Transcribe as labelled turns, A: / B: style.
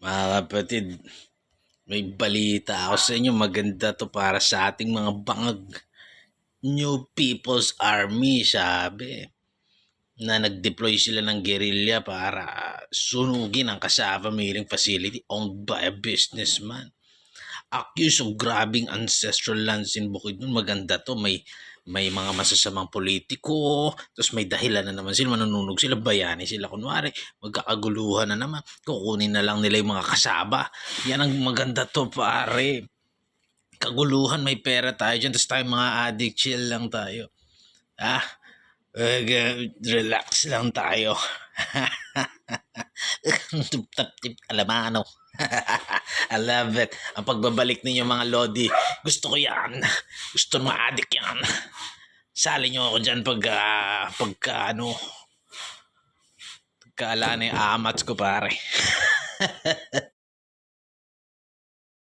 A: Mga kapatid, may balita ako sa inyo. Maganda to para sa ating mga bangag. New People's Army, sabi. Na nag-deploy sila ng guerrilla para sunugin ang Cassava Milling Facility owned by a businessman. Accused of grabbing ancestral lands in Bukidnon. Maganda to. May mga masasamang politiko, tapos may dahilan na naman sila, manununog sila, bayani sila, kunwari magkakaguluhan na naman, kukunin na lang nila yung mga kasaba. Yan ang maganda to, pare. Kaguluhan, may pera tayo dyan, tapos tayo mga addict, chill lang tayo. Relax lang tayo. Tip alamano. I love it. Ang pagbabalik ninyo mga lodi, gusto ko yan. Gusto ng mga adik yan. Sali nyo ako dyan pagka ala na yung amats ko, pare.